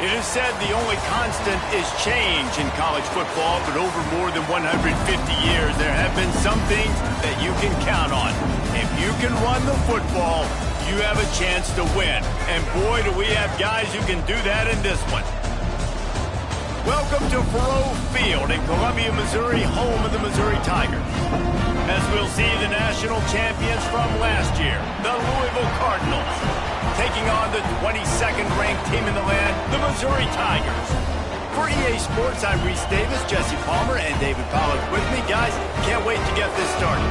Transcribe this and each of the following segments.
It is said the only constant is change in college football, but over more than 150 years, there have been some things that you can count on. If you can run the football, you have a chance to win. And boy, do we have guys who can do that in this one. Welcome to Faurot Field in Columbia, Missouri, home of the Missouri Tigers. As we'll see the national champions from last year, the Louisville Cardinals, taking on the 22nd ranked team in the land, the Missouri Tigers. For EA Sports, I'm Reese Davis, Jesse Palmer, and David Pollack with me. Guys, can't wait to get this started.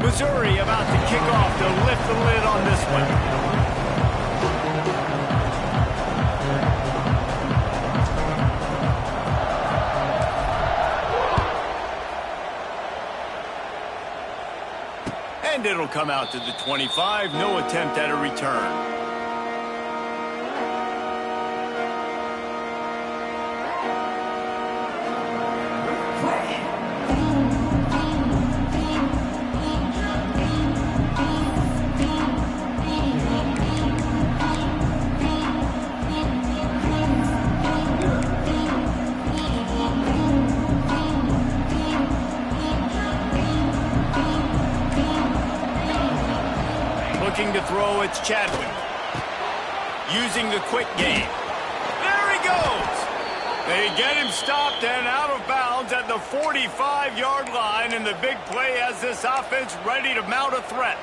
Missouri about to kick off to lift the lid on this one. And it'll come out to the 25. No attempt at a return. Looking to throw, it's Chadwick. Using the quick game. There he goes! They get him stopped and out of bounds at the 45-yard line, and the big play has this offense ready to mount a threat.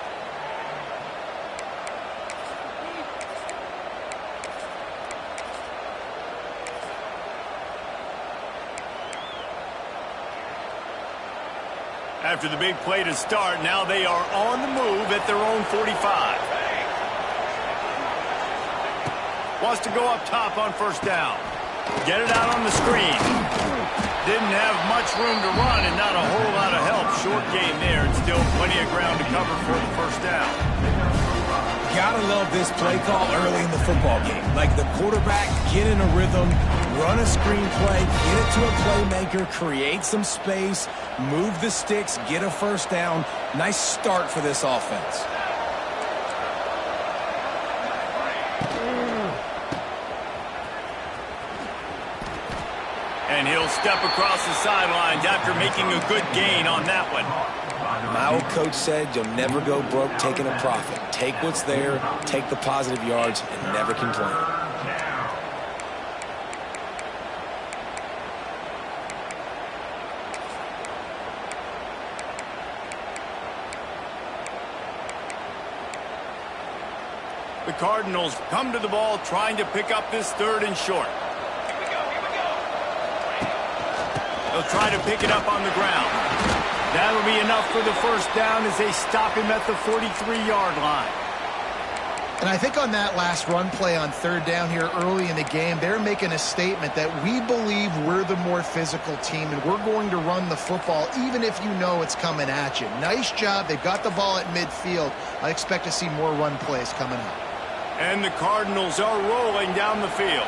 After the big play to start, now they are on the move at their own 45. Wants to go up top on first down. Get it out on the screen. Didn't have much room to run and not a whole lot of help. Short game there and still plenty of ground to cover for the first down. Gotta love this play call early in the football game. Like the quarterback, get in a rhythm, run a screen play, get it to a playmaker, create some space, move the sticks, get a first down. Nice start for this offense. And he'll step across the sidelines after making a good gain on that one. My old coach said you'll never go broke taking a profit. Take what's there, take the positive yards, and never complain. The Cardinals come to the ball trying to pick up this third and short. They'll try to pick it up on the ground. That'll be enough for the first down as they stop him at the 43-yard line. And I think on that last run play on third down here early in the game, they're making a statement that we believe we're the more physical team and we're going to run the football even if you know it's coming at you. Nice job. They've got the ball at midfield. I expect to see more run plays coming up. And the Cardinals are rolling down the field.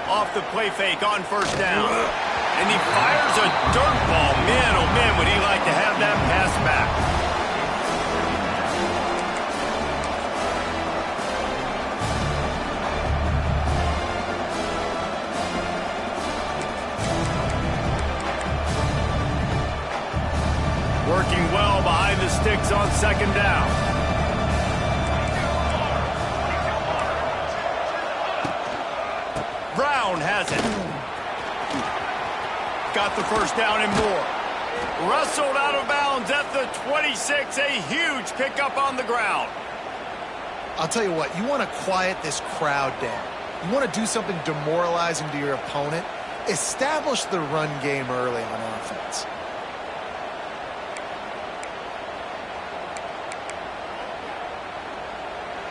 Off the play fake on first down. And he fires a dirt ball. Man, oh man, would he like to have that pass back. Working well behind the sticks on second down. got the first down and more. Wrestled out of bounds at the 26. A huge pickup on the ground. I'll tell you what, you want to quiet this crowd down. You want to do something demoralizing to your opponent. Establish the run game early on offense.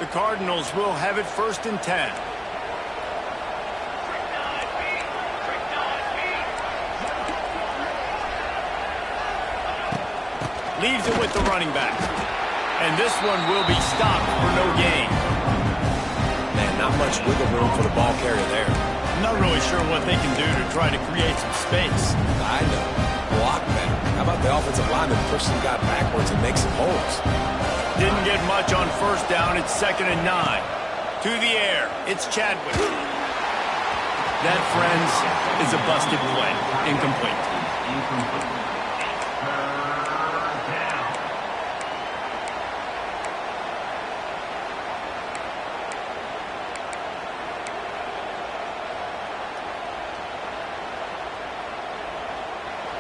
The Cardinals will have it 1st and 10. Leaves it with the running back. And this one will be stopped for no gain. Man, not much wiggle room for the ball carrier there. I'm not really sure what they can do to try to create some space. I know. Block better. How about the offensive lineman push some guy backwards and make some holes? Didn't get much on 1st down. It's 2nd and 9. To the air. It's Chadwick. That, friends, is a busted play. Incomplete.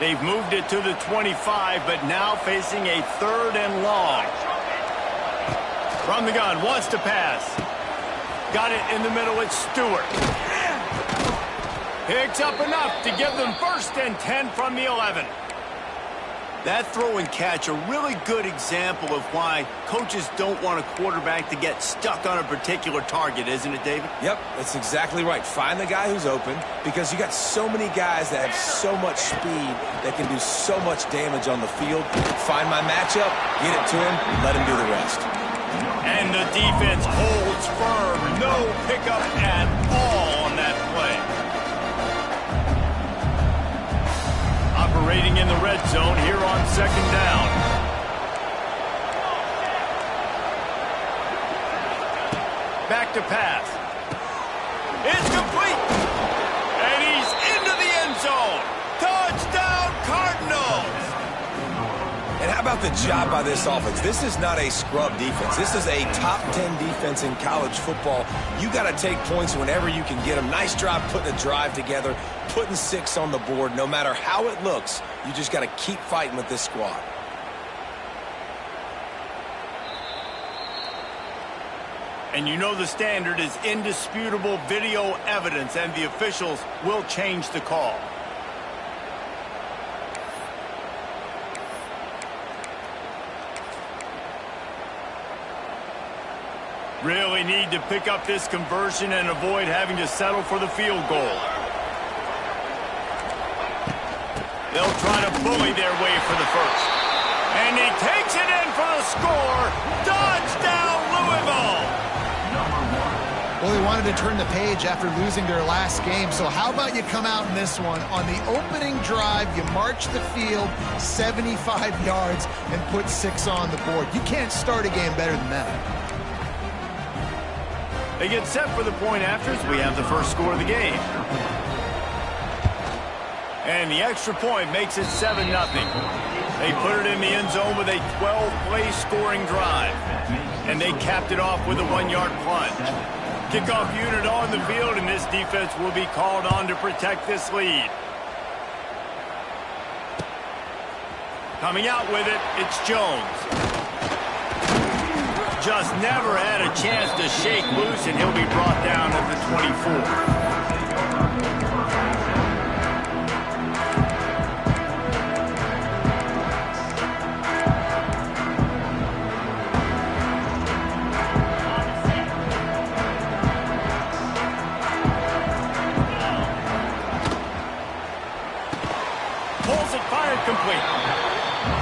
They've moved it to the 25, but now facing a 3rd and long. From the gun, wants to pass. Got it in the middle, it's Stewart. Picks up enough to give them 1st and 10 from the 11. That throw and catch, a really good example of why coaches don't want a quarterback to get stuck on a particular target, isn't it, David? Yep, that's exactly right. Find the guy who's open, because you got so many guys that have so much speed that can do so much damage on the field. Find my matchup, get it to him, let him do the rest. And the defense holds firm. No pickup at all on that play. Operating in the red zone here on 2nd down. Back to pass. It's complete. And he's into the end zone. Touchdown, Cardinals. And how about the job by this offense? This is not a scrub defense. This is a top 10 defense in college football. You got to take points whenever you can get them. Nice job putting a drive together, putting 6 on the board. No matter how it looks, you just got to keep fighting with this squad. And you know the standard is indisputable video evidence, and the officials will change the call. Really need to pick up this conversion and avoid having to settle for the field goal. They'll try to bully their way for the 1st. And he takes it in for the score. Touchdown, Louisville! Well, they wanted to turn the page after losing their last game, so how about you come out in this one? On the opening drive, you march the field 75 yards and put 6 on the board. You can't start a game better than that. They get set for the point afters. We have the first score of the game. And the extra point makes it 7-0. They put it in the end zone with a 12-play scoring drive. And they capped it off with a 1-yard plunge. Kickoff unit on the field, and this defense will be called on to protect this lead. Coming out with it, it's Jones. Just never had a chance to shake loose, and he'll be brought down at the 24. Pulls it, fired, complete.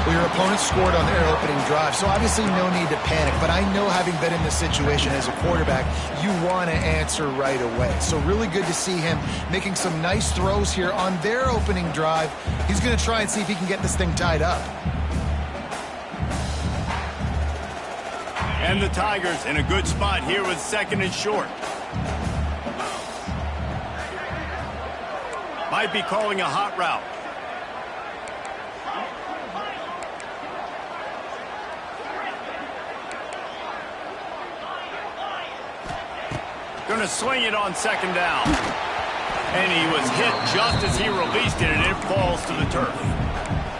Well, your opponent scored on their opening drive, so obviously no need to panic. But I know, having been in this situation as a quarterback, you want to answer right away. So really good to see him making some nice throws here on their opening drive. He's going to try and see if he can get this thing tied up. And the Tigers in a good spot here with 2nd and short. Might be calling a hot route. Going to swing it on 2nd down. And he was hit just as he released it, and it falls to the turf.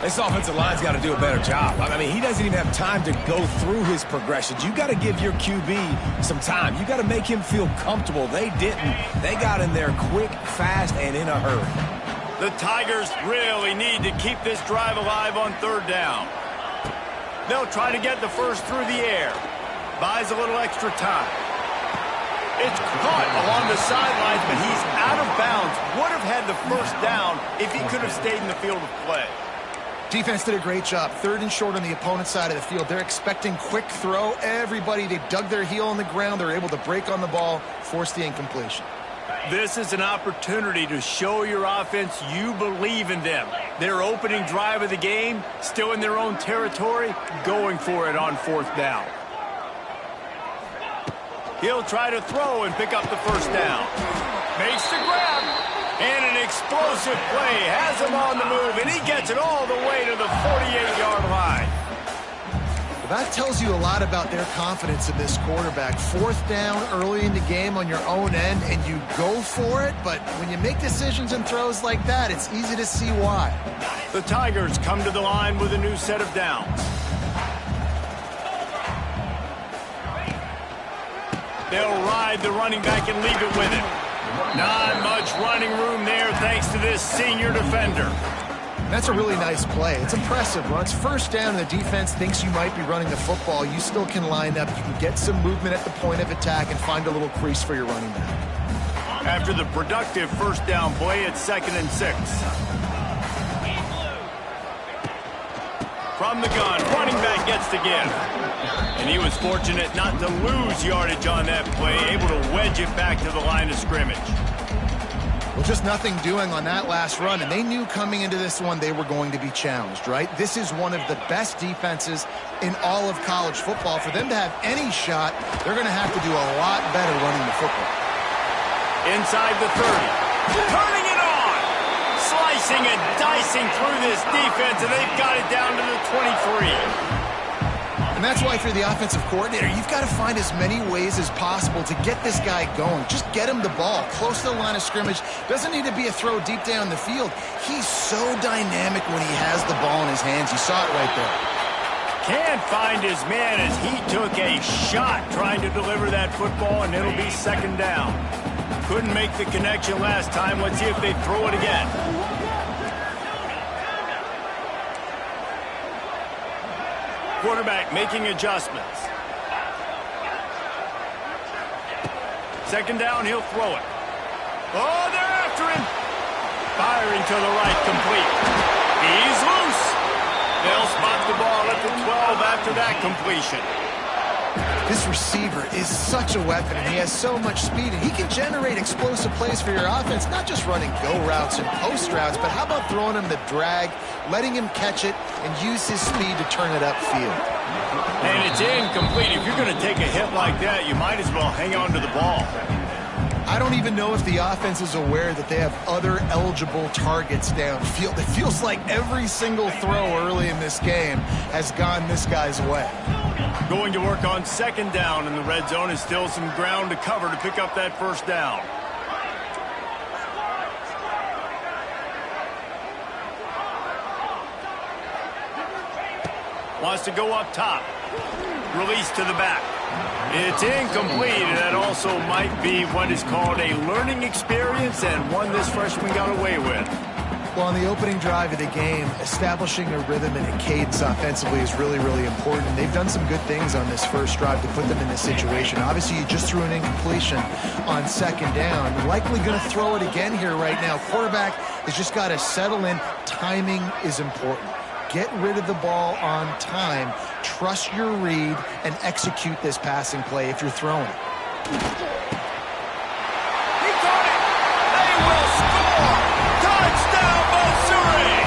This offensive line's got to do a better job. I mean, he doesn't even have time to go through his progressions. You got to give your QB some time. You got to make him feel comfortable. They didn't. They got in there quick, fast, and in a hurry. The Tigers really need to keep this drive alive on third down. They'll try to get the first through the air. Buys a little extra time. It's caught along the sidelines, but he's out of bounds. Would have had the first down if he could have stayed in the field of play. Defense did a great job. Third and short on the opponent's side of the field. They're expecting quick throw. Everybody, they dug their heel on the ground. They're able to break on the ball, force the incompletion. This is an opportunity to show your offense you believe in them. Their opening drive of the game, still in their own territory, going for it on fourth down. He'll try to throw and pick up the first down. Makes the grab. And an explosive play has him on the move, and he gets it all the way to the 48-yard line. Well, that tells you a lot about their confidence in this quarterback. Fourth down early in the game on your own end, and you go for it, but when you make decisions and throws like that, it's easy to see why. The Tigers come to the line with a new set of downs. They'll ride the running back and leave it with him. Not much running room there thanks to this senior defender. That's a really nice play. It's impressive. When it's first down and the defense thinks you might be running the football, you still can line up. You can get some movement at the point of attack and find a little crease for your running back. After the productive first down play, it's 2nd and 6. From the gun, running back gets the give. And he was fortunate not to lose yardage on that play, able to wedge it back to the line of scrimmage. Well, just nothing doing on that last run, and they knew coming into this one they were going to be challenged, right? This is one of the best defenses in all of college football. For them to have any shot, they're going to have to do a lot better running the football. Inside the 30. Turning it on! Slicing and dicing through this defense, and they've got it down to the 23. And that's why, if you're the offensive coordinator, you've got to find as many ways as possible to get this guy going. Just get him the ball close to the line of scrimmage. Doesn't need to be a throw deep down the field. He's so dynamic when he has the ball in his hands. You saw it right there. Can't find his man as he took a shot trying to deliver that football, and it'll be 2nd down. Couldn't make the connection last time. Let's see if they throw it again. Quarterback making adjustments. 2nd down, he'll throw it. Oh, they're after him. Firing to the right, complete. He's loose. They'll spot the ball at the 12 after that completion. This receiver is such a weapon, and he has so much speed, and he can generate explosive plays for your offense, not just running go routes and post routes, but how about throwing him the drag, letting him catch it, and use his speed to turn it upfield. And it's incomplete. If you're going to take a hit like that, you might as well hang on to the ball. I don't even know if the offense is aware that they have other eligible targets downfield. It feels like every single throw early in this game has gone this guy's way. Going to work on 2nd down in the red zone, is still some ground to cover to pick up that first down. Wants to go up top. Release to the back. It's incomplete, and that also might be what is called a learning experience, and one this freshman got away with. Well, on the opening drive of the game, establishing a rhythm and a cadence offensively is really, really important. And they've done some good things on this first drive to put them in this situation. Obviously, you just threw an incompletion on 2nd down. Likely going to throw it again here right now. Quarterback has just got to settle in. Timing is important. Get rid of the ball on time. Trust your read and execute this passing play if you're throwing it. He got it! They will score! Touchdown, Missouri!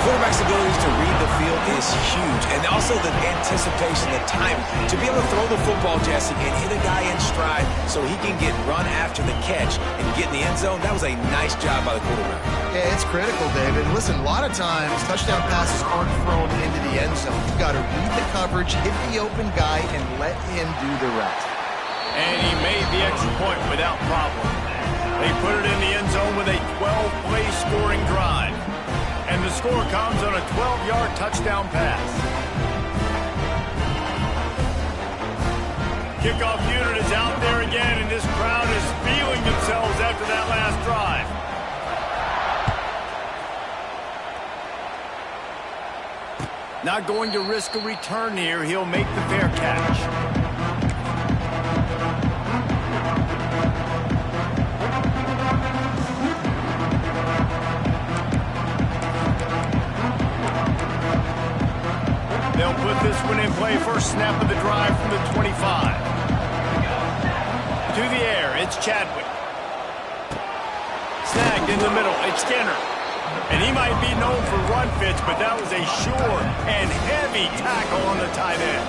Quarterback's ability to read the field is huge, and also the anticipation, the time to be able to throw the football, Jesse, and hit a guy in stride so he can get run after the catch and get in the end zone. That was a nice job by the quarterback. Yeah, it's critical, David. Listen, a lot of times touchdown passes aren't thrown into the end zone. You've got to read the coverage, hit the open guy, and let him do the rest. And he made the extra point without problem. They put it in the end zone with a 12-play scoring drive. And the score comes on a 12-yard touchdown pass. Kickoff unit is out there again, and this crowd is feeling themselves after that last drive. Not going to risk a return here. He'll make the fair catch. They'll put this one in play. First snap of the drive from the 25. To the air, it's Chadwick. Snagged in the middle, it's Skinner. And he might be known for run fits, but that was a sure and heavy tackle on the tight end.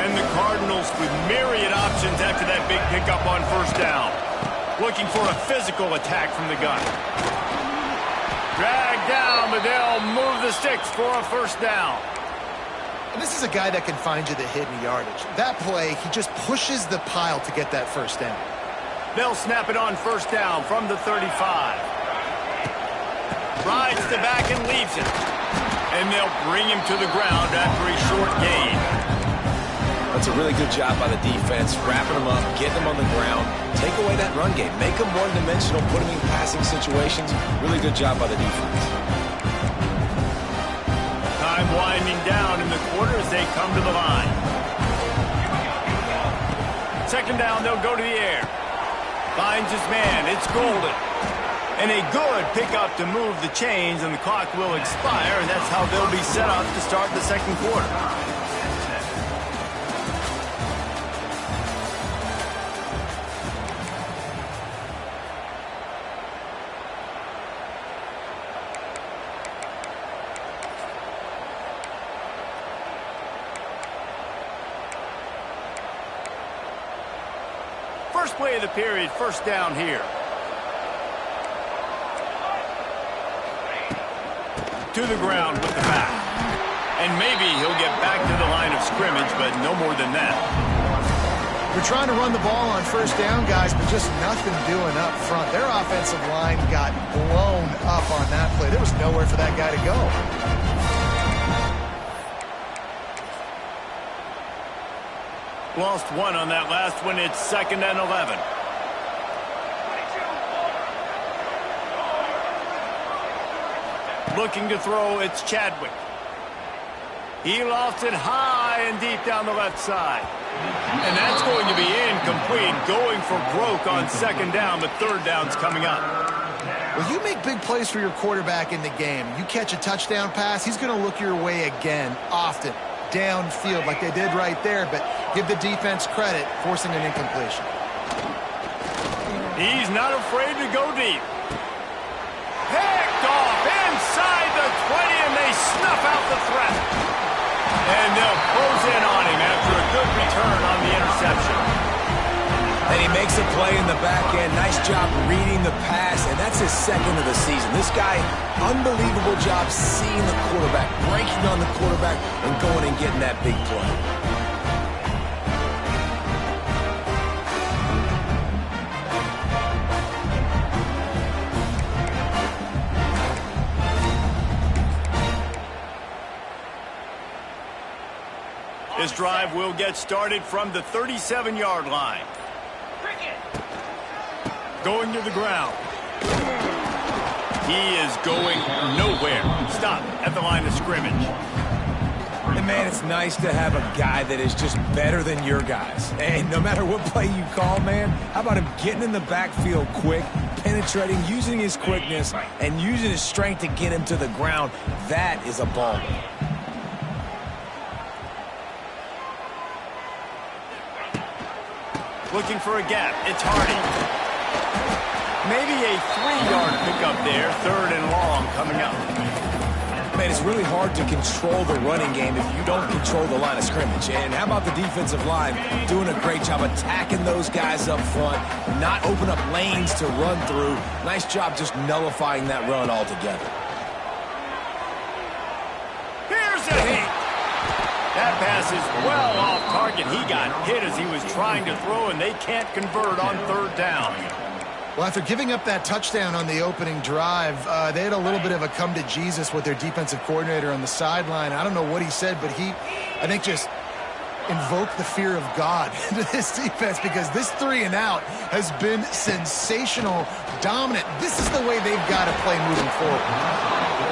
And the Cardinals with myriad options after that big pickup on first down. Looking for a physical attack from the gun. Dragged down, but they'll move the sticks for a first down. And this is a guy that can find you the hidden yardage. That play, he just pushes the pile to get that first down. They'll snap it on first down from the 35. Rides the back and leaves it. And they'll bring him to the ground after a short gain. That's a really good job by the defense, wrapping him up, getting him on the ground, take away that run game, make him one-dimensional, put him in passing situations. Really good job by the defense. Time winding down in the quarter as they come to the line. Second down, they'll go to the air. Finds his man, it's Golden. And a good pickup to move the chains, and the clock will expire, and that's how they'll be set up to start the second quarter. First play of the period, first down here. To the ground with the back. And maybe he'll get back to the line of scrimmage, but no more than that. We're trying to run the ball on first down, guys, but just nothing doing up front. Their offensive line got blown up on that play. There was nowhere for that guy to go. Lost one on that last one. It's 2nd and 11. Looking to throw, it's Chadwick. He lost it high and deep down the left side. And that's going to be incomplete, going for broke on second down, but third down's coming up. Well, you make big plays for your quarterback in the game. You catch a touchdown pass, he's going to look your way again, often, downfield like they did right there, but give the defense credit, forcing an incompletion. He's not afraid to go deep. Picked off inside the 20, and they snuff out the threat. And they'll close in on him after a good return on the interception. And he makes a play in the back end. Nice job reading the pass, and that's his second of the season. This guy, unbelievable job seeing the quarterback, breaking on the quarterback, and going and getting that big play. This drive will get started from the 37-yard line. Going to the ground. He is going nowhere. Stop at the line of scrimmage. And, man, it's nice to have a guy that is just better than your guys. And no matter what play you call, man, how about him getting in the backfield quick, penetrating, using his quickness, and using his strength to get him to the ground. That is a ball. Looking for a gap. It's Hardy. Maybe a 3-yard pickup there. 3rd and long coming up. Man, it's really hard to control the running game if you don't control the line of scrimmage. And how about the defensive line doing a great job attacking those guys up front, not open up lanes to run through. Nice job just nullifying that run altogether. Here's a hit. That pass is well off target. He got hit as he was trying to throw, and they can't convert on 3rd down. Well, after giving up that touchdown on the opening drive, they had a little bit of a come to Jesus with their defensive coordinator on the sideline. I don't know what he said, but I think, just invoked the fear of God into this defense, because this 3-and-out has been sensational, dominant. This is the way they've got to play moving forward.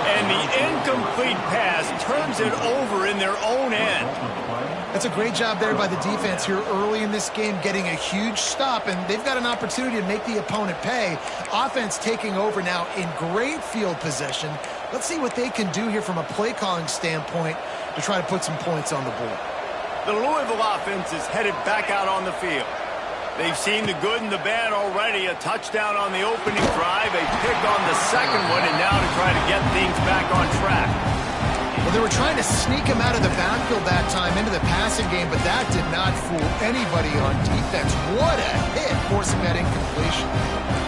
And the incomplete pass turns it over in their own end. That's a great job there by the defense here early in this game, getting a huge stop, and they've got an opportunity to make the opponent pay. Offense taking over now in great field possession. Let's see what they can do here from a play calling standpoint to try to put some points on the board. The Louisville offense is headed back out on the field. They've seen the good and the bad already. A touchdown on the opening drive, a pick on the second one, and now to try to get things back on track. Well, they were trying to sneak him out of the backfield that time into the passing game, but that did not fool anybody on defense. What a hit, forcing that incompletion.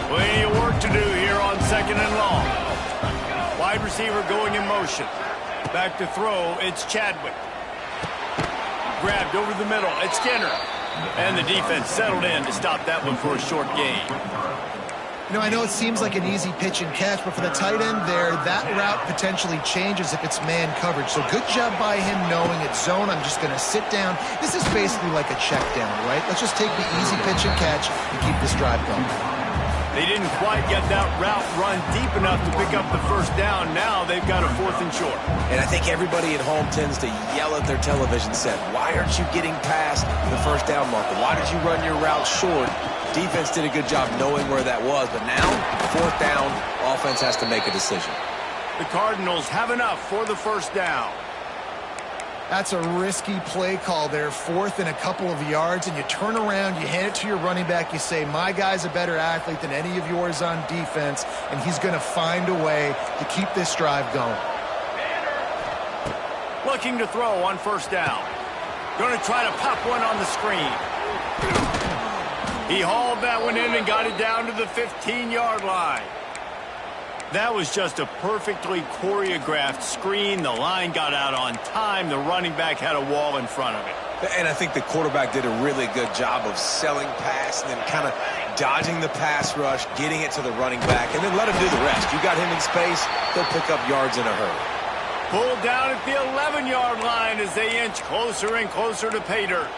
Plenty of work to do here on 2nd and long. Wide receiver going in motion. Back to throw, it's Chadwick. Grabbed over the middle, it's Skinner. And the defense settled in to stop that one for a short gain. You know, I know it seems like an easy pitch and catch, but for the tight end there, that route potentially changes if it's man coverage. So good job by him knowing it's zone. I'm just going to sit down. This is basically like a check down, right? Let's just take the easy pitch and catch and keep this drive going. They didn't quite get that route run deep enough to pick up the first down. Now they've got a 4th and short. And I think everybody at home tends to yell at their television set, why aren't you getting past the first down marker? Why did you run your route short? Defense did a good job knowing where that was, but now, 4th down, offense has to make a decision. The Cardinals have enough for the first down. That's a risky play call there, 4th and a couple of yards, and you turn around, you hand it to your running back, you say, my guy's a better athlete than any of yours on defense, and he's going to find a way to keep this drive going. Looking to throw on first down. Going to try to pop one on the screen. He hauled that one in and got it down to the 15-yard line. That was just a perfectly choreographed screen. The line got out on time. The running back had a wall in front of it. And I think the quarterback did a really good job of selling pass and then kind of dodging the pass rush, getting it to the running back, and then let him do the rest. You got him in space, he'll pick up yards in a hurry. Pulled down at the 11-yard line as they inch closer and closer to pay dirt.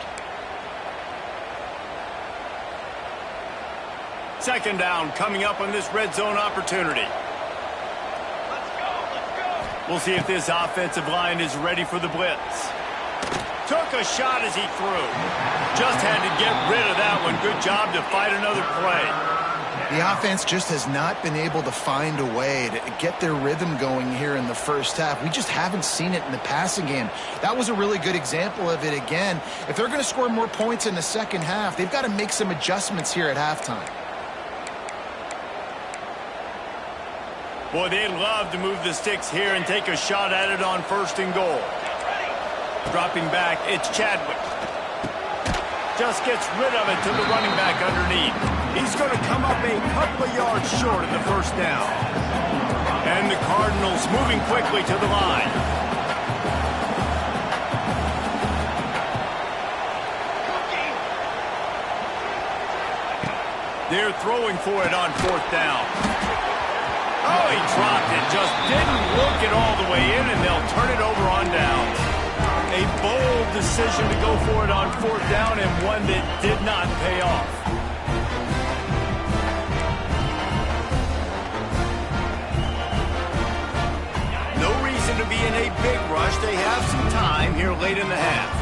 2nd down coming up on this red zone opportunity. We'll see if this offensive line is ready for the blitz. Took a shot as he threw. Just had to get rid of that one. Good job to fight another play. The offense just has not been able to find a way to get their rhythm going here in the first half. We just haven't seen it in the passing game. That was a really good example of it again. If they're going to score more points in the second half, they've got to make some adjustments here at halftime. Boy, they'd love to move the sticks here and take a shot at it on 1st and goal. Dropping back, it's Chadwick. Just gets rid of it to the running back underneath. He's going to come up a couple of yards short of the first down. And the Cardinals moving quickly to the line. They're throwing for it on 4th down. Oh, he dropped it. Just didn't look it all the way in, and they'll turn it over on downs. A bold decision to go for it on 4th down, and one that did not pay off. No reason to be in a big rush. They have some time here late in the half.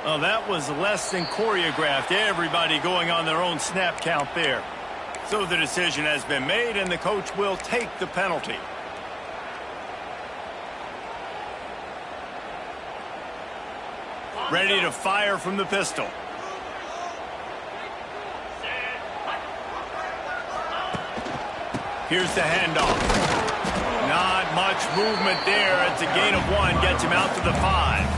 Well, that was less than choreographed. Everybody going on their own snap count there. So the decision has been made, and the coach will take the penalty. Ready to fire from the pistol. Here's the handoff. Not much movement there. It's a gain of 1. Gets him out to the 5.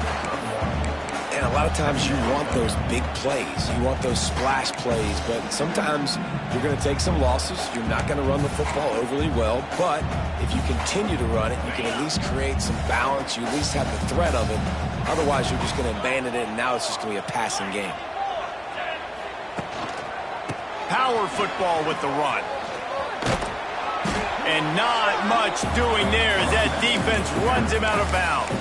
And a lot of times you want those big plays. You want those splash plays, but sometimes you're going to take some losses. You're not going to run the football overly well, but if you continue to run it, you can at least create some balance. You at least have the threat of it. Otherwise, you're just going to abandon it, and now it's just going to be a passing game. Power football with the run. And not much doing there as that defense runs him out of bounds.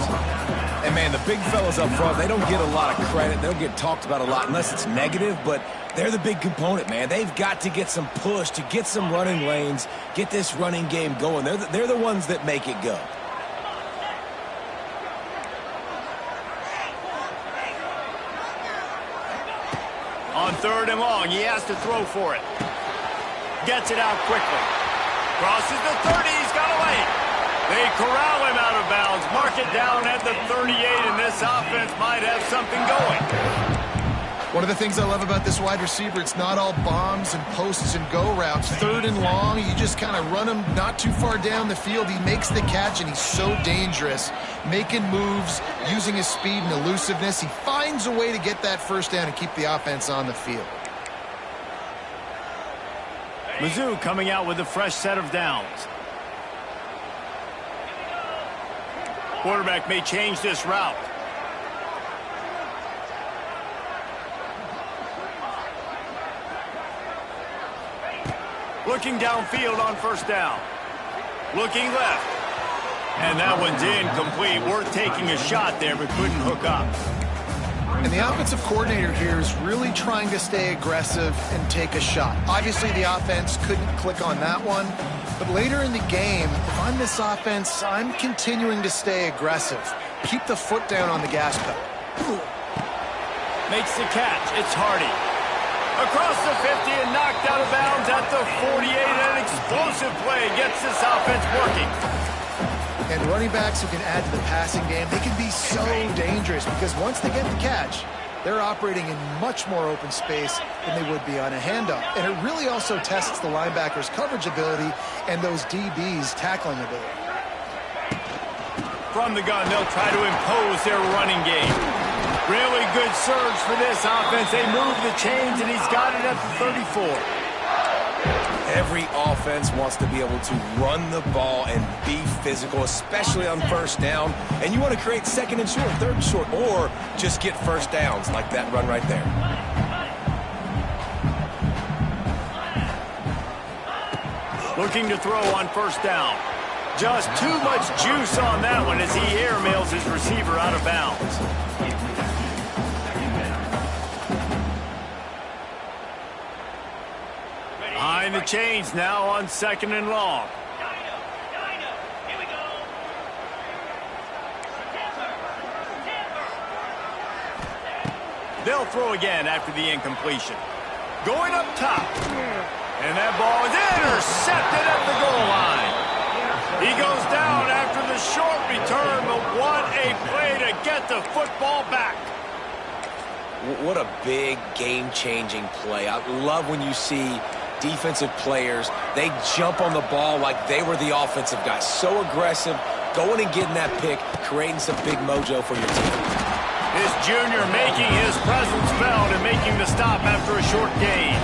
And, man, the big fellas up front, they don't get a lot of credit. They don't get talked about a lot unless it's negative, but they're the big component, man. They've got to get some push, to get some running lanes, get this running game going. They're the ones that make it go. On 3rd and long, he has to throw for it. Gets it out quickly. Crosses the 30, he's got away. They corral him out of bounds, mark it down at the 38, and this offense might have something going. One of the things I love about this wide receiver, it's not all bombs and posts and go routes. 3rd and long, you just kind of run him not too far down the field. He makes the catch, and he's so dangerous, making moves, using his speed and elusiveness. He finds a way to get that first down and keep the offense on the field. Mizzou coming out with a fresh set of downs. Quarterback may change this route. Looking downfield on 1st down. Looking left. And that one's incomplete. Worth taking a shot there, but couldn't hook up. And the offensive coordinator here is really trying to stay aggressive and take a shot. Obviously, the offense couldn't click on that one. But later in the game, if I'm this offense, I'm continuing to stay aggressive. Keep the foot down on the gas pedal. Makes the catch. It's Hardy. Across the 50 and knocked out of bounds at the 48. An explosive play gets this offense working. And running backs who can add to the passing game, they can be so dangerous because once they get the catch, they're operating in much more open space than they would be on a handoff. And it really also tests the linebackers' coverage ability and those DBs' tackling ability. From the gun, they'll try to impose their running game. Really good surge for this offense. They move the chains, and he's got it at the 34. Every offense wants to be able to run the ball and be physical, especially on 1st down. And you want to create 2nd and short, 3rd and short, or just get 1st downs like that run right there. Looking to throw on 1st down. Just too much juice on that one as he airmails his receiver out of bounds. Behind the chains now on 2nd and long. They'll throw again after the incompletion. Going up top. And that ball is intercepted at the goal line. He goes down after the short return, but what a play to get the football back. What a big game-changing play. I love when you see defensive players, they jump on the ball like they were the offensive guys. So aggressive, going and getting that pick, creating some big mojo for your team. This junior making his presence felt and making the stop after a short gain.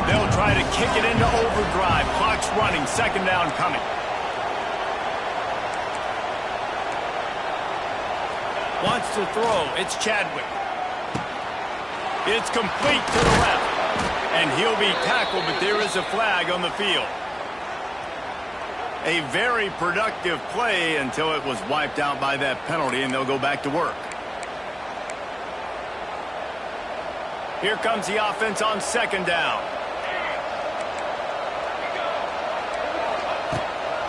They'll try to kick it into overdrive. Clock's running, 2nd down coming. Wants to throw, it's Chadwick. It's complete to the left. And he'll be tackled, but there is a flag on the field. A very productive play until it was wiped out by that penalty, and they'll go back to work. Here comes the offense on 2nd down.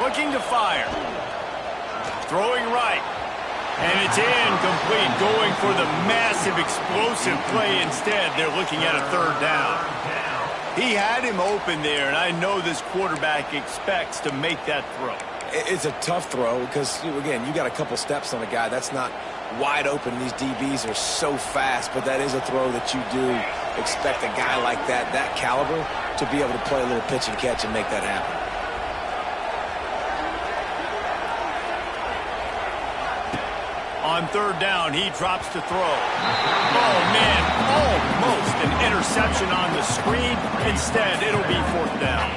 Looking to fire. Throwing right. And it's incomplete, going for the massive explosive play instead. They're looking at a 3rd down. He had him open there, and I know this quarterback expects to make that throw. It's a tough throw because, again, you got a couple steps on a guy. That's not wide open. These DBs are so fast, but that is a throw that you do expect a guy like that caliber, to be able to play a little pitch and catch and make that happen. On 3rd down, he drops to throw. Oh, man, almost an interception on the screen. Instead, it'll be 4th down.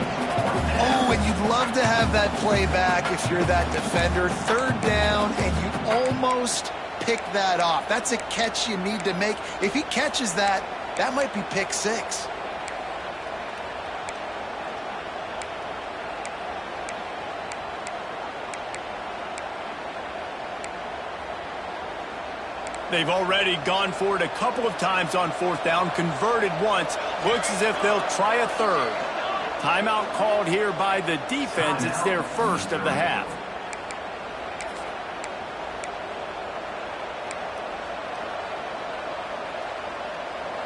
Oh, and you'd love to have that play back if you're that defender. 3rd down, and you almost pick that off. That's a catch you need to make. If he catches that, that might be pick 6. They've already gone for it a couple of times on 4th down, converted once. Looks as if they'll try a 3rd. Timeout called here by the defense. It's their first of the half.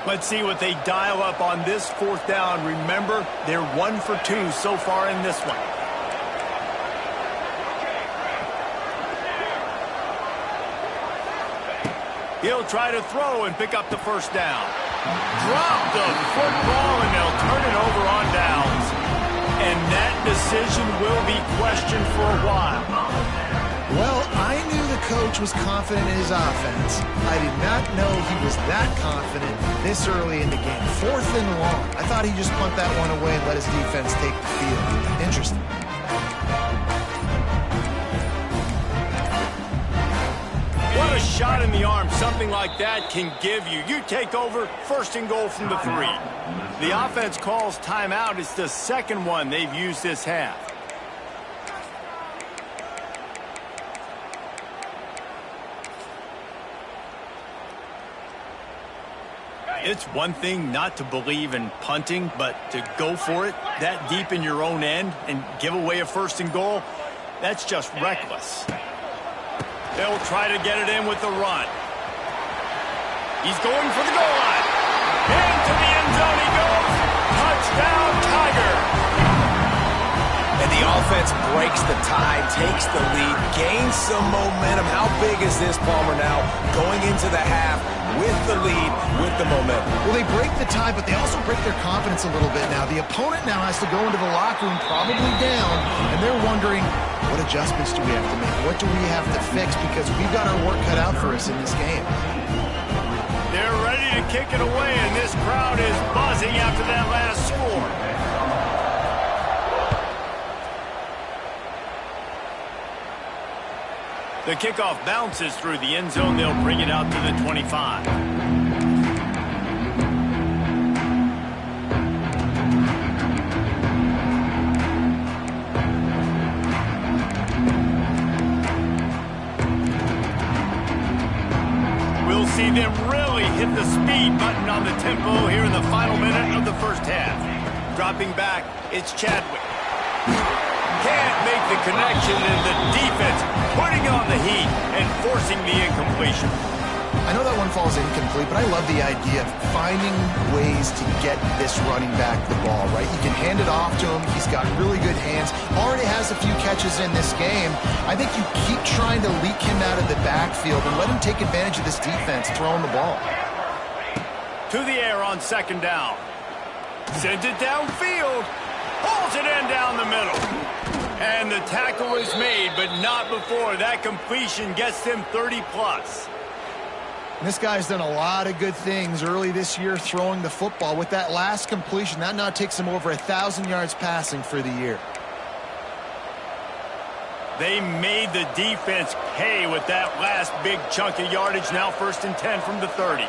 Let's see what they dial up on this 4th down. Remember, they're 1 for 2 so far in this one. He'll try to throw and pick up the 1st down. Drop the football, and they'll turn it over on downs. And that decision will be questioned for a while. Well, I knew the coach was confident in his offense. I did not know he was that confident this early in the game. 4th and long. I thought he'd just punt that one away and let his defense take the field. Interesting. What a shot in the arm something like that can give you. You take over, 1st and goal from the 3. The offense calls timeout. It's the second one they've used this half. It's one thing not to believe in punting, but to go for it that deep in your own end and give away a 1st and goal, that's just reckless. They'll try to get it in with the run. He's going for the goal line. Into the end zone he goes. Touchdown, Tiger. And the offense breaks the tie, takes the lead, gains some momentum. How big is this, Palmer, now going into the half with the lead, with the momentum? Well, they break the tie, but they also break their confidence a little bit now. The opponent now has to go into the locker room probably down, and they're wondering, what adjustments do we have to make? What do we have to fix? Because we've got our work cut out for us in this game. They're ready to kick it away, and this crowd is buzzing after that last score. The kickoff bounces through the end zone. They'll bring it out to the 25. We'll see them really hit the speed button on the tempo here in the final minute of the first half. Dropping back, it's Chadwick. Can't make the connection, and the defense putting on the heat and forcing the incompletion. I know that one falls incomplete, but I love the idea of finding ways to get this running back the ball, right? You can hand it off to him. He's got really good hands. Already has a few catches in this game. I think you keep trying to leak him out of the backfield and let him take advantage of this defense throwing the ball. To the air on 2nd down. Sends it downfield. Pulls it in down the middle. And the tackle is made, but not before that completion gets them 30-plus. This guy's done a lot of good things early this year throwing the football. With that last completion, that now takes him over 1,000 yards passing for the year. They made the defense pay with that last big chunk of yardage. Now 1st and 10 from the 30.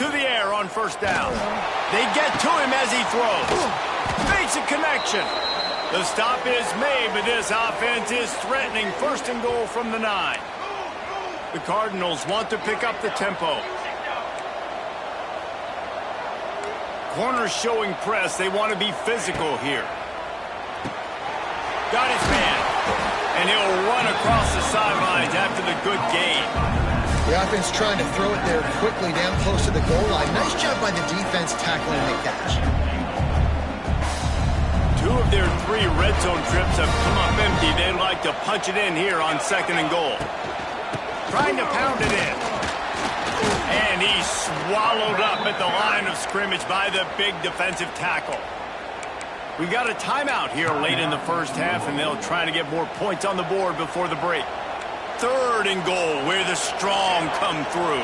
To the air on 1st down. They get to him as he throws. Makes a connection. The stop is made, but this offense is threatening 1st and goal from the 9. The Cardinals want to pick up the tempo. Corners showing press. They want to be physical here. Got his man. And he'll run across the sidelines after the good gain. The offense trying to throw it there quickly down close to the goal line. Nice job by the defense tackling the catch. 2 of their 3 red zone trips have come up empty. They'd like to punch it in here on 2nd and goal. Trying to pound it in. And he's swallowed up at the line of scrimmage by the big defensive tackle. We got a timeout here late in the first half, and they'll try to get more points on the board before the break. 3rd and goal, where the strong come through.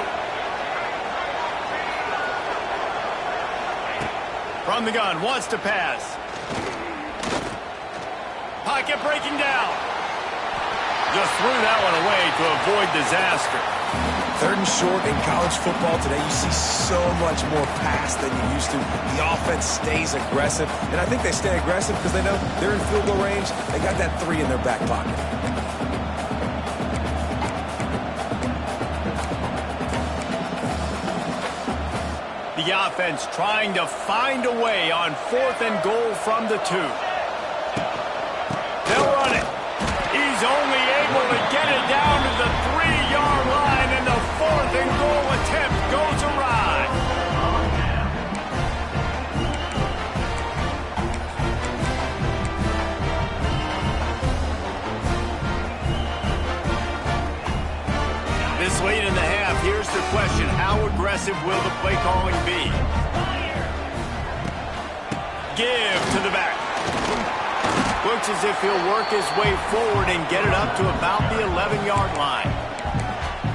From the gun, wants to pass. Pocket breaking down. just threw that one away to avoid disaster. 3rd and short in college football today, you see so much more pass than you used to. The offense stays aggressive, and I think they stay aggressive because they know they're in field goal range. They got that 3 in their back pocket. The offense trying to find a way on 4th and goal from the 2. They'll run it. He's only able to get it down to the 3-yard line, and the 4th and goal attempt goes awry. This late in the half, here's the question. How aggressive will the play calling be? Give to the back. Looks as if he'll work his way forward and get it up to about the 11-yard line.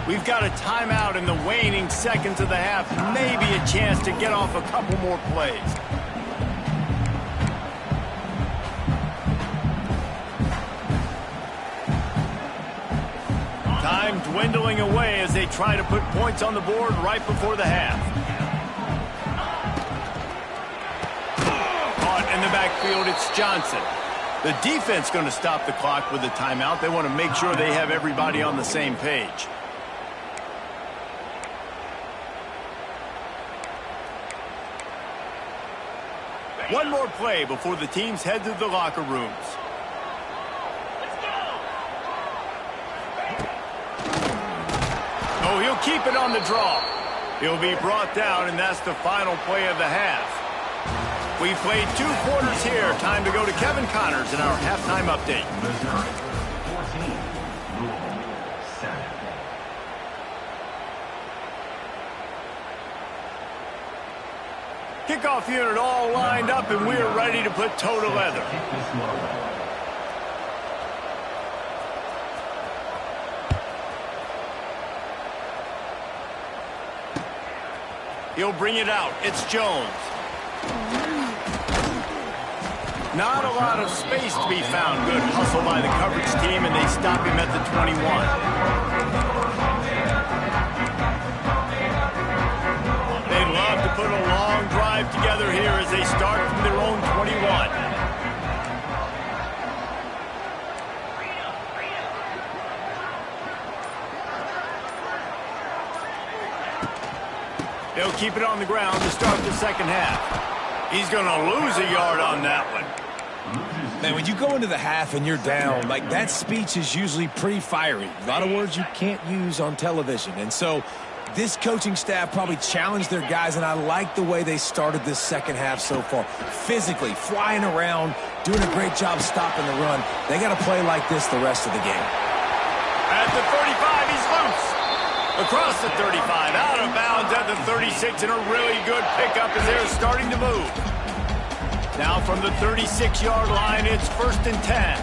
We've got a timeout in the waning seconds of the half. Maybe a chance to get off a couple more plays. Time dwindling away as they try to put points on the board right before the half. Caught in the backfield, it's Johnson. The defense going to stop the clock with a timeout. They want to make sure they have everybody on the same page. One more play before the teams head to the locker rooms. Oh, he'll keep it on the draw. He'll be brought down, and that's the final play of the half. We've played 2 quarters here. Time to go to Kevin Connors in our halftime update. Missouri 14, Louisville 7. Kickoff unit all lined up, and we are ready to put toe to leather. He'll bring it out. It's Jones. Not a lot of space to be found. Good hustle by the coverage team, and they stop him at the 21. They'd love to put a long drive together here as they start from their own 21. They'll keep it on the ground to start the second half. He's going to lose a yard on that one. Man, when you go into the half and you're down, like that speech is usually pretty fiery. A lot of words you can't use on television. And so this coaching staff probably challenged their guys, and I like the way they started this second half so far. Physically, flying around, doing a great job stopping the run. They got to play like this the rest of the game. At the 35, he's loose. Across the 35, out of bounds at the 36, and a really good pickup as they're starting to move. Now from the 36-yard line, it's 1st and 10.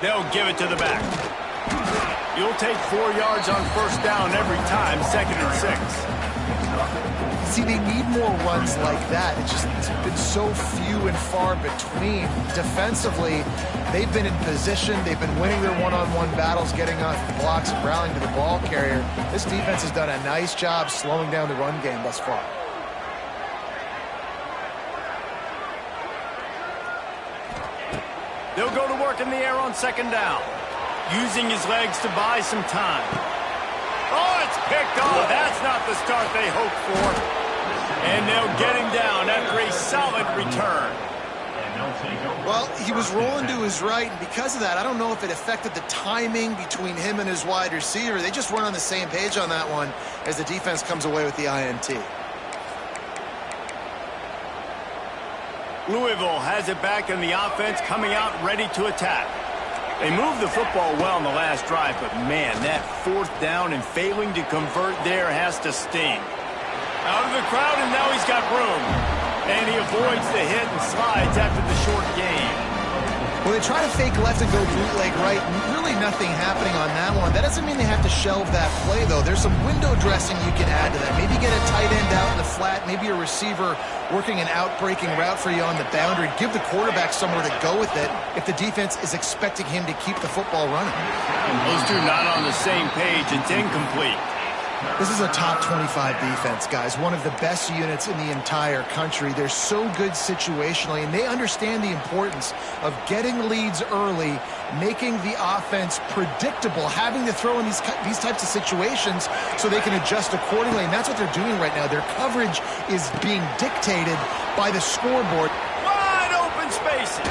They'll give it to the back. You'll take 4 yards on 1st down every time, 2nd and 6. See, they need more runs like that. It's been so few and far between. Defensively, they've been in position. They've been winning their one-on-one battles, getting off blocks and rallying to the ball carrier. This defense has done a nice job slowing down the run game thus far. They'll go to work in the air on 2nd down, using his legs to buy some time. Oh, it's picked off. That's not the start they hoped for. And they'll get him down after a solid return. Well, he was rolling to his right, and because of that, I don't know if it affected the timing between him and his wide receiver. They just weren't on the same page on that one as the defense comes away with the INT. Louisville has it back, and the offense coming out ready to attack. They moved the football well in the last drive, but man, that 4th down and failing to convert there has to sting. Out of the crowd, and now he's got room. And he avoids the hit and slides after the short gain. Well, they try to fake left and go bootleg right. Really nothing happening on that one. That doesn't mean they have to shelve that play, though. There's some window dressing you can add to that. Maybe get a tight end out in the flat. Maybe a receiver working an out-breaking route for you on the boundary. Give the quarterback somewhere to go with it if the defense is expecting him to keep the football running. Those two not on the same page. It's incomplete. This is a top 25 defense, guys. One of the best units in the entire country. They're so good situationally, and they understand the importance of getting leads early, making the offense predictable, having to throw in these types of situations so they can adjust accordingly, and that's what they're doing right now. Their coverage is being dictated by the scoreboard. Wide open spaces.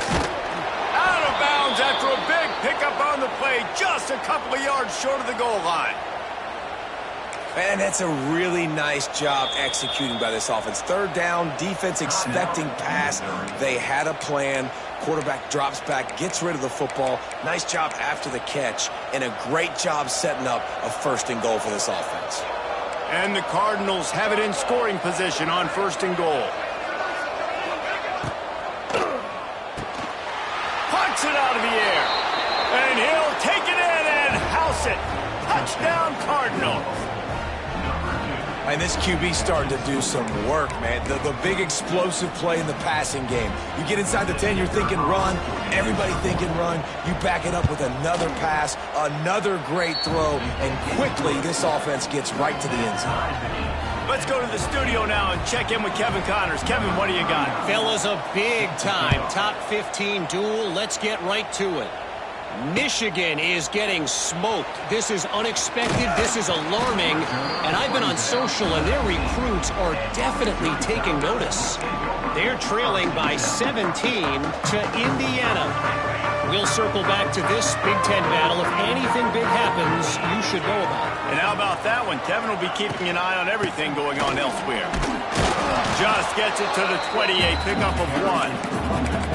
Out of bounds after a big pickup on the play, just a couple of yards short of the goal line. Man, that's a really nice job executing by this offense. Third down, defense expecting pass. They had a plan. Quarterback drops back, gets rid of the football. Nice job after the catch, and a great job setting up a 1st and goal for this offense. And the Cardinals have it in scoring position on 1st and goal. Punts it out of the air. And he'll take it in and house it. Touchdown, Cardinals. And this QB's starting to do some work, man. The big explosive play in the passing game. You get inside the 10, you're thinking run. Everybody thinking run. You back it up with another pass, another great throw, and quickly this offense gets right to the end zone. Let's go to the studio now and check in with Kevin Connors. Kevin, what do you got? Fellas, a big-time top 15 duel. Let's get right to it. Michigan is getting smoked. This is unexpected. This is alarming. And I've been on social, and their recruits are definitely taking notice. They're trailing by 17 to Indiana. We'll circle back to this Big Ten battle. If anything big happens, you should know about it. And how about that one? Kevin will be keeping an eye on everything going on elsewhere. Just gets it to the 28, pickup of 1.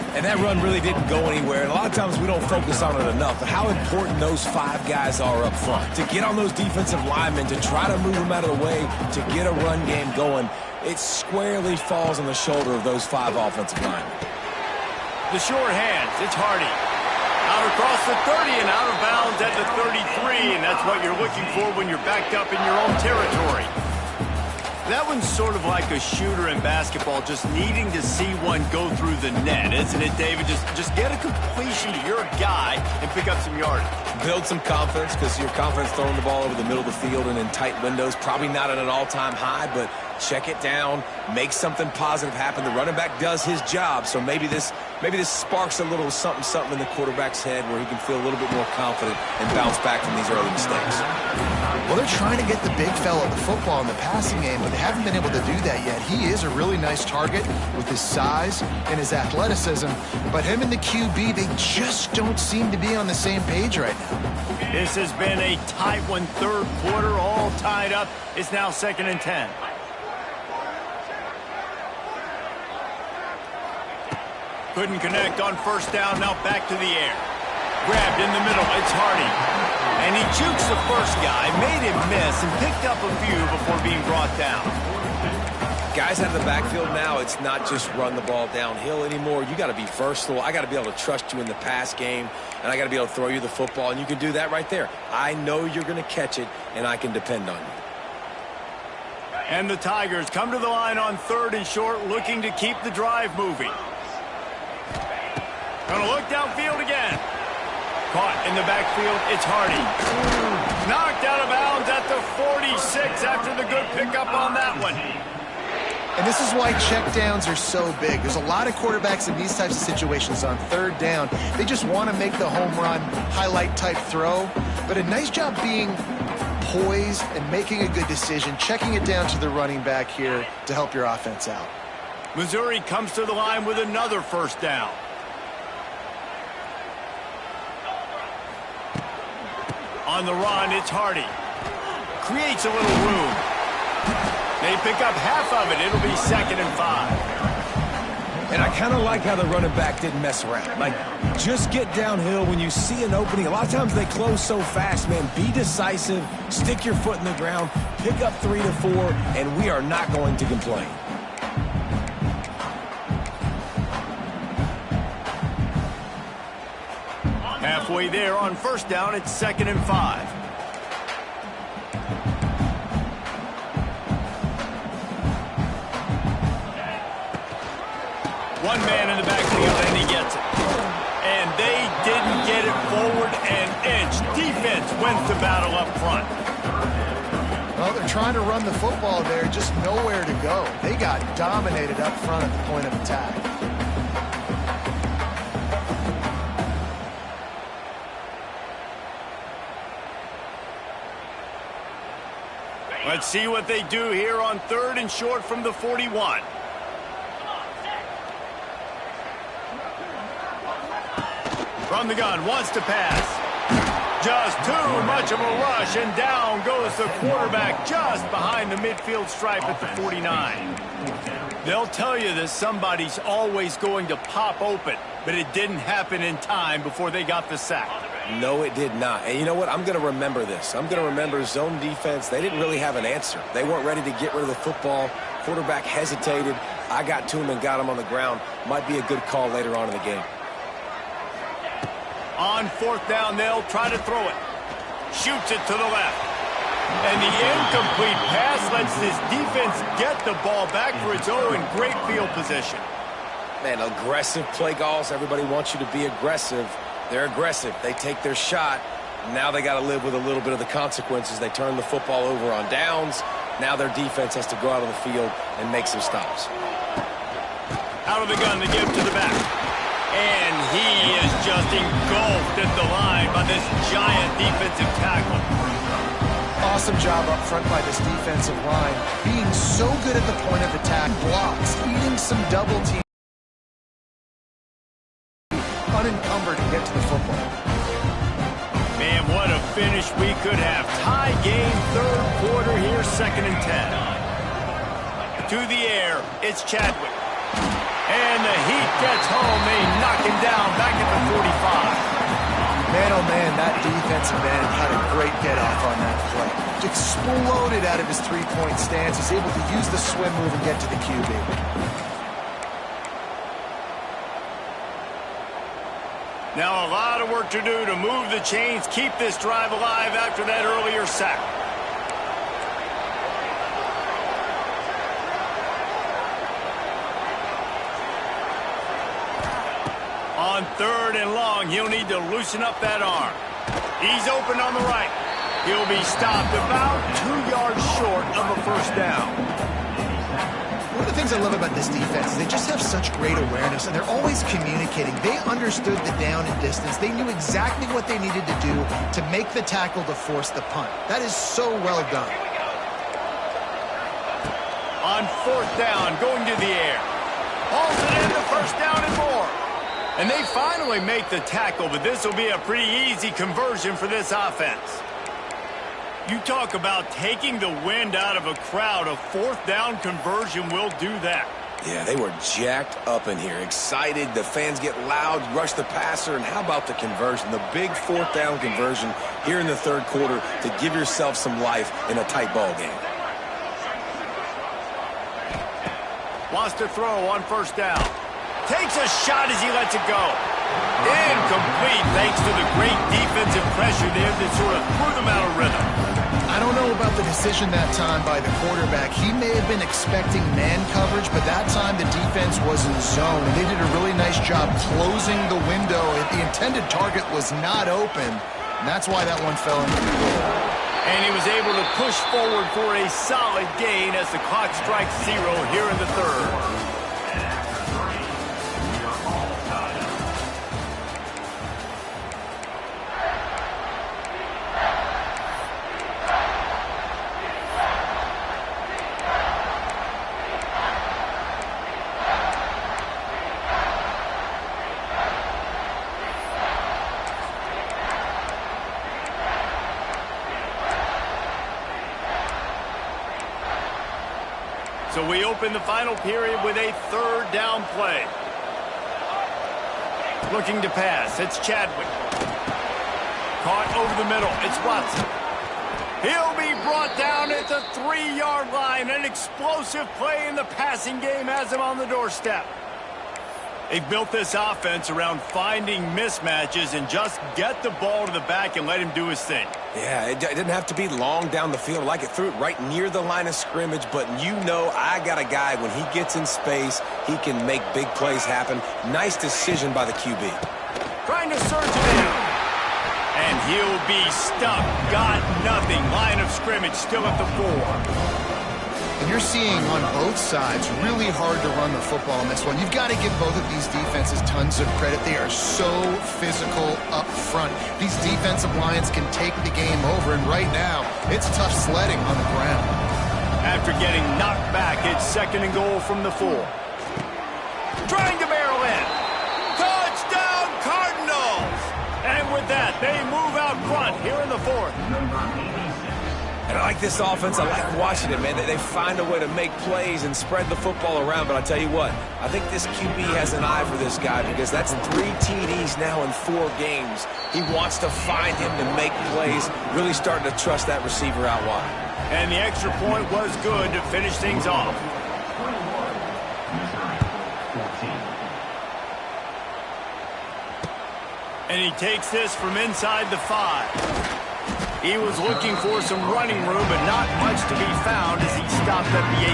And that run really didn't go anywhere. And a lot of times we don't focus on it enough. But how important those 5 guys are up front. To get on those defensive linemen, to try to move them out of the way, to get a run game going, it squarely falls on the shoulder of those 5 offensive linemen. The short hands, it's Hardy. Out across the 30 and out of bounds at the 33. And that's what you're looking for when you're backed up in your own territory. That one's sort of like a shooter in basketball, just needing to see one go through the net, isn't it, David? Just get a completion to your guy and pick up some yardage. Build some confidence, because your confidence throwing the ball over the middle of the field and in tight windows, probably not at an all-time high, but check it down, make something positive happen. The running back does his job, so maybe this sparks a little something in the quarterback's head where he can feel a little bit more confident and bounce back from these early mistakes. Well, they're trying to get the big fella the football in the passing game, but they haven't been able to do that yet. He is a really nice target with his size and his athleticism, but him and the QB, they just don't seem to be on the same page right now. This has been a tight one, 3rd quarter, all tied up. It's now 2nd and 10. Couldn't connect on 1st down, now back to the air. Grabbed in the middle, it's Hardy. And he jukes the first guy, made him miss, and picked up a few before being brought down. Guys out of the backfield now, it's not just run the ball downhill anymore. You got to be versatile. I got to be able to trust you in the pass game, and I got to be able to throw you the football, and you can do that right there. I know you're going to catch it, and I can depend on you. And the Tigers come to the line on 3rd and short, looking to keep the drive moving. Gonna look downfield again. Caught in the backfield, it's Hardy. Knocked out of bounds at the 46 after the good pickup on that one. And this is why checkdowns are so big. There's a lot of quarterbacks in these types of situations on 3rd down. They just want to make the home run, highlight type throw. But a nice job being poised and making a good decision, checking it down to the running back here to help your offense out. Missouri comes to the line with another 1st down. On the run, it's Hardy. Creates a little room. They pick up half of it. It'll be 2nd and 5. And I kind of like how the running back didn't mess around. Like, just get downhill when you see an opening. A lot of times they close so fast, man. Be decisive. Stick your foot in the ground. Pick up 3 to 4, and we are not going to complain. halfway there on first down. It's 2nd and 5. One man in the backfield, and he gets it. And they didn't get it forward an inch. Defense wins the battle up front. Well, they're trying to run the football there, just nowhere to go. They got dominated up front at the point of attack. Let's see what they do here on 3rd and short from the 41. From the gun, wants to pass. Just too much of a rush, and down goes the quarterback just behind the midfield stripe at the 49. They'll tell you that somebody's always going to pop open, but it didn't happen in time before they got the sack. No, it did not. And you know what? I'm going to remember this. I'm going to remember zone defense. They didn't really have an answer. They weren't ready to get rid of the football. Quarterback hesitated. I got to him and got him on the ground. Might be a good call later on in the game. On 4th down, they'll try to throw it. Shoots it to the left. And the incomplete pass lets this defense get the ball back for its own in great field position. Man, aggressive play calls. Everybody wants you to be aggressive. They're aggressive. They take their shot. Now they got to live with a little bit of the consequences. They turn the football over on downs. Now their defense has to go out on the field and make some stops. Out of the gun to give to the back. And he is just engulfed at the line by this giant defensive tackle. Awesome job up front by this defensive line. Being so good at the point of attack, blocks, eating some double team. Unencumbered to get to the football. Man, what a finish we could have. Tie game, 3rd quarter here, 2nd and 10. To the air, it's Chadwick. And the heat gets home. They knock him down back at the 45. Man, oh man, that defensive end had a great get-off on that play. Exploded out of his three-point stance. He's able to use the swim move and get to the QB. Now a lot of work to do to move the chains, keep this drive alive after that earlier sack. On 3rd and long, he'll need to loosen up that arm. He's open on the right. He'll be stopped about 2 yards short of a first down. One of the things I love about this defense is they just have such great awareness, and they're always communicating. They understood the down and distance. They knew exactly what they needed to do to make the tackle to force the punt. That is so well done. On 4th down, going to the air. Hauls it in, the first down and more. And they finally make the tackle, but this will be a pretty easy conversion for this offense. You talk about taking the wind out of a crowd. A 4th down conversion will do that. Yeah, they were jacked up in here, excited. The fans get loud, rush the passer, and how about the conversion? The big 4th down conversion here in the 3rd quarter to give yourself some life in a tight ball game. Wants to throw on first down. Takes a shot as he lets it go. Incomplete thanks to the great defensive pressure there that sort of threw them out of rhythm. I don't know about the decision that time by the quarterback. He may have been expecting man coverage, but that time the defense was in zone. They did a really nice job closing the window. The intended target was not open, and that's why that one fell into the goal. And he was able to push forward for a solid gain as the clock strikes 0 here in the 3rd. So we open the final period with a 3rd down play. Looking to pass, it's Chadwick. Caught over the middle, it's Watson. He'll be brought down at the 3-yard line. An explosive play in the passing game has him on the doorstep. They've built this offense around finding mismatches and just get the ball to the back and let him do his thing. Yeah, it didn't have to be long down the field. Like it threw it right near the line of scrimmage, but you know I got a guy, when he gets in space, he can make big plays happen. Nice decision by the QB. Trying to surge it in. And he'll be stuck. Got nothing. Line of scrimmage still at the 4. And you're seeing on both sides really hard to run the football in this one. You've got to give both of these defenses tons of credit. They are so physical up front. These defensive lines can take the game over, and right now, it's tough sledding on the ground. After getting knocked back, it's 2nd and goal from the 4. Trying to barrel in. Touchdown, Cardinals! And with that, they move out front here in the 4th. And I like this offense. I like watching it, man. They find a way to make plays and spread the football around. But I'll tell you what, I think this QB has an eye for this guy, because that's 3 TDs now in 4 games. He wants to find him to make plays, really starting to trust that receiver out wide. And the extra point was good to finish things off. And he takes this from inside the 5. He was looking for some running room, but not much to be found as he stopped at the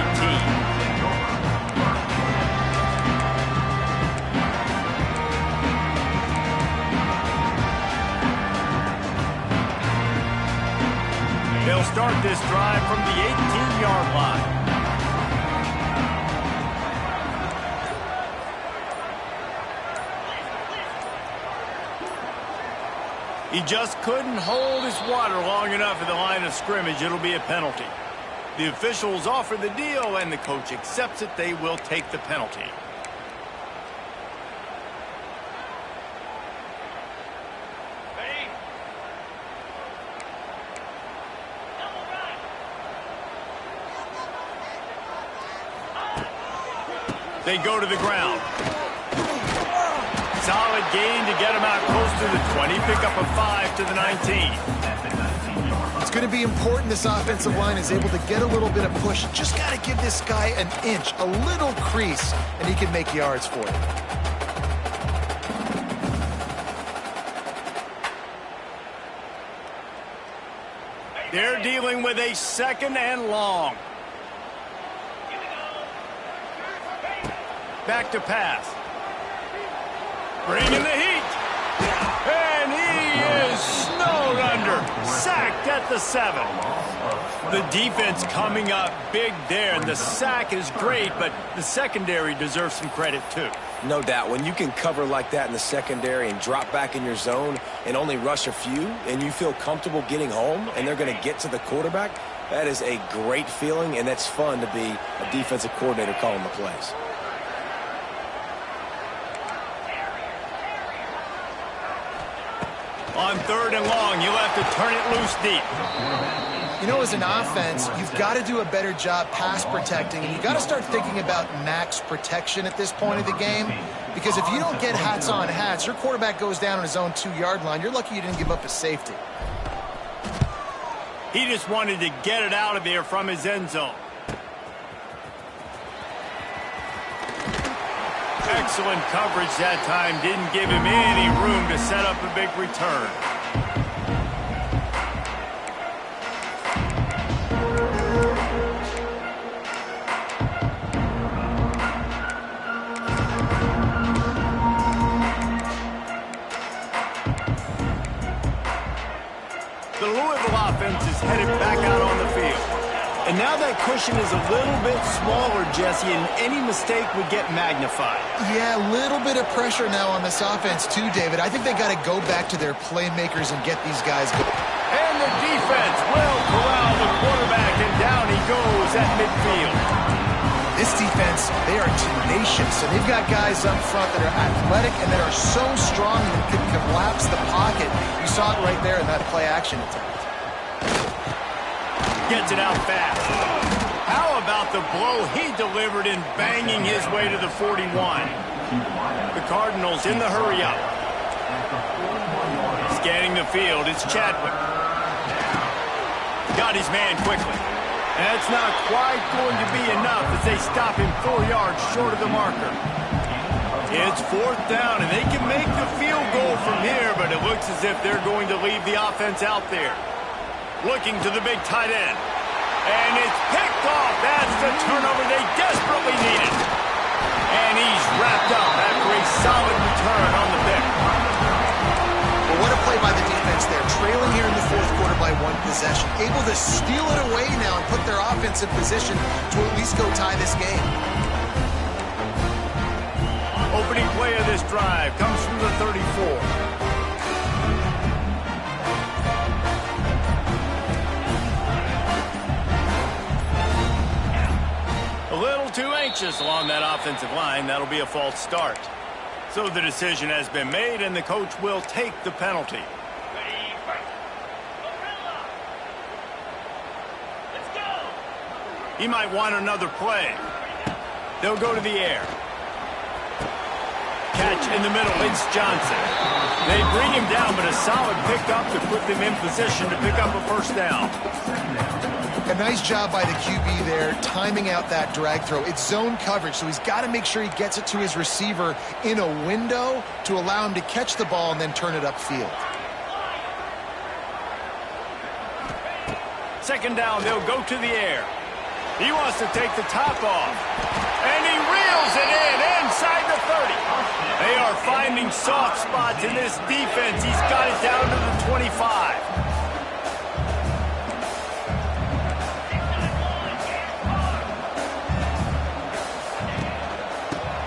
18. They'll start this drive from the 18-yard line. He just couldn't hold his water long enough at the line of scrimmage. It'll be a penalty. The officials offer the deal, and the coach accepts it. They will take the penalty. They go to the ground. Solid gain to get him out close to the 20. Pick up a 5 to the 19. It's going to be important this offensive line is able to get a little bit of push. Just got to give this guy an inch, a little crease, and he can make yards for you. They're dealing with a 2nd and long. Back to pass. Bringing the heat. And he is snowed under. Sacked at the 7. The defense coming up big there, and the sack is great, but the secondary deserves some credit too. No doubt. When you can cover like that in the secondary and drop back in your zone and only rush a few, and you feel comfortable getting home, and they're going to get to the quarterback, that is a great feeling, and that's fun to be a defensive coordinator calling the plays. On 3rd and long, you'll have to turn it loose deep. You know, as an offense, you've got to do a better job pass protecting, and you've got to start thinking about max protection at this point of the game, because if you don't get hats on hats, your quarterback goes down on his own 2-yard line. You're lucky you didn't give up a safety. He just wanted to get it out of there from his end zone. Excellent coverage that time. Didn't give him any room to set up a big return. The Louisville offense is headed back out on the field. And now that cushion is a little bit smaller, Jesse, and any mistake would get magnified. Yeah, a little bit of pressure now on this offense too, David. I think they got to go back to their playmakers and get these guys going. And the defense will corral the quarterback, and down he goes at midfield. This defense, they are tenacious, and they've got guys up front that are athletic and that are so strong that can collapse the pocket. You saw it right there in that play-action attempt. Gets it out fast. How about the blow he delivered in banging his way to the 41? The Cardinals in the hurry-up. Scanning the field, it's Chadwick. Got his man quickly. That's not quite going to be enough as they stop him 4 yards short of the marker. It's 4th down, and they can make the field goal from here, but it looks as if they're going to leave the offense out there. Looking to the big tight end. And it's picked off. That's the turnover they desperately needed. And he's wrapped up after a solid return on the pick. Well, what a play by the defense there. Trailing here in the 4th quarter by 1 possession. Able to steal it away now and put their offense in position to at least go tie this game. Opening play of this drive comes from the 34. A little too anxious along that offensive line. That'll be a false start. So the decision has been made, and the coach will take the penalty. He might want another play. They'll go to the air. Catch in the middle. It's Johnson. They bring him down, but a solid pickup to put them in position to pick up a 1st down. A nice job by the QB there, timing out that drag throw. It's zone coverage, so he's got to make sure he gets it to his receiver in a window to allow him to catch the ball and then turn it upfield. 2nd down, they'll go to the air. He wants to take the top off. And he reels it in inside the 30. They are finding soft spots in this defense. He's got it down to the 25.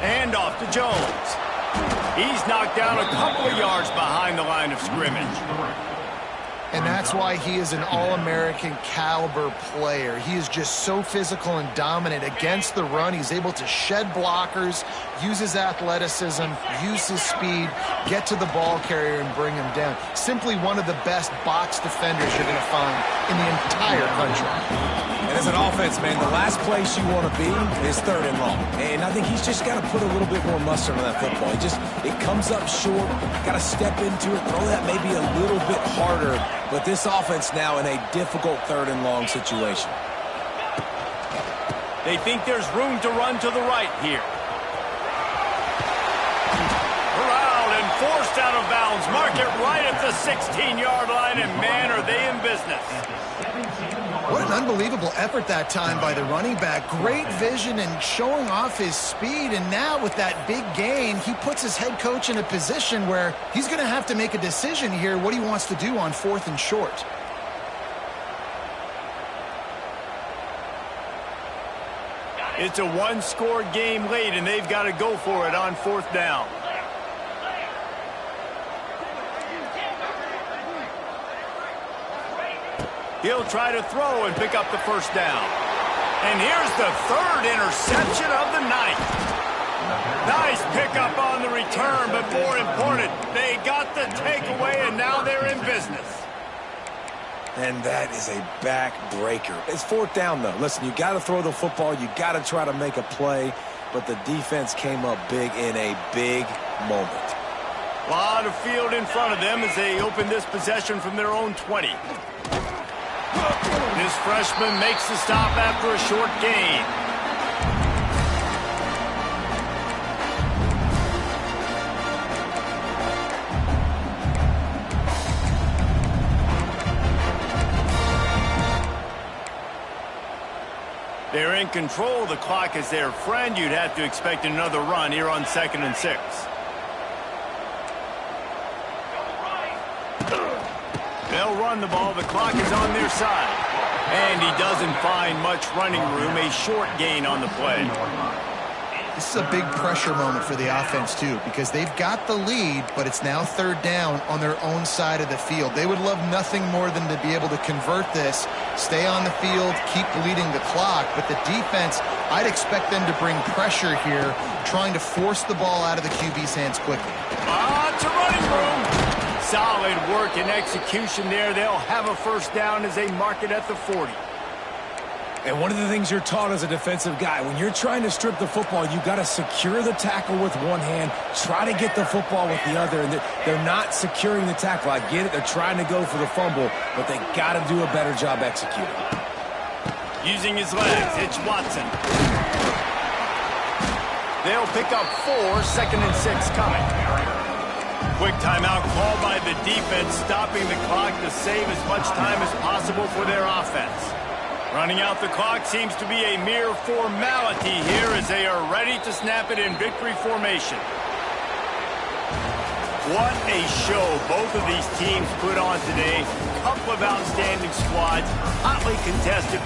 Hand off to Jones. He's knocked down a couple of yards behind the line of scrimmage. And that's why he is an All-American caliber player. He is just so physical and dominant against the run. He's able to shed blockers, use his athleticism, use his speed, get to the ball carrier and bring him down. Simply one of the best box defenders you're going to find in the entire country. And as an offense, man, the last place you want to be is 3rd and long. And I think he's just got to put a little bit more mustard on that football. It comes up short, got to step into it, throw that maybe a little bit harder. But this offense now in a difficult 3rd and long situation. They think there's room to run to the right here. Corralled and forced out of bounds. Mark it right at the 16-yard line, and man, are they in business. What an unbelievable effort that time by the running back. Great vision and showing off his speed. And now with that big gain, he puts his head coach in a position where he's going to have to make a decision here what he wants to do on 4th and short. It's a 1-score game late, and they've got to go for it on 4th down. He'll try to throw and pick up the 1st down. And here's the 3rd interception of the night. Nice pickup on the return, but more important, they got the takeaway, and now they're in business. And that is a backbreaker. It's 4th down, though. Listen, you got to throw the football. You got to try to make a play, but the defense came up big in a big moment. A lot of field in front of them as they open this possession from their own 20. This freshman makes the stop after a short gain. They're in control. The clock is their friend. You'd have to expect another run here on 2nd and 6. They'll run the ball. The clock is on their side. And he doesn't find much running room. A short gain on the play. This is a big pressure moment for the offense, too, because they've got the lead, but it's now 3rd down on their own side of the field. They would love nothing more than to be able to convert this, stay on the field, keep bleeding the clock. But the defense, I'd expect them to bring pressure here, trying to force the ball out of the QB's hands quickly. It's a running room. Solid work and execution there. They'll have a 1st down as they mark it at the 40. And one of the things you're taught as a defensive guy, when you're trying to strip the football, you got to secure the tackle with one hand, try to get the football with the other, and they're not securing the tackle. I get it. They're trying to go for the fumble, but they got to do a better job executing. Using his legs, it's Watson. They'll pick up 4, 2nd and 6 coming. Quick timeout called by the defense, stopping the clock to save as much time as possible for their offense. Running out the clock seems to be a mere formality here as they are ready to snap it in victory formation. What a show both of these teams put on today. Couple of outstanding squads, hotly contested.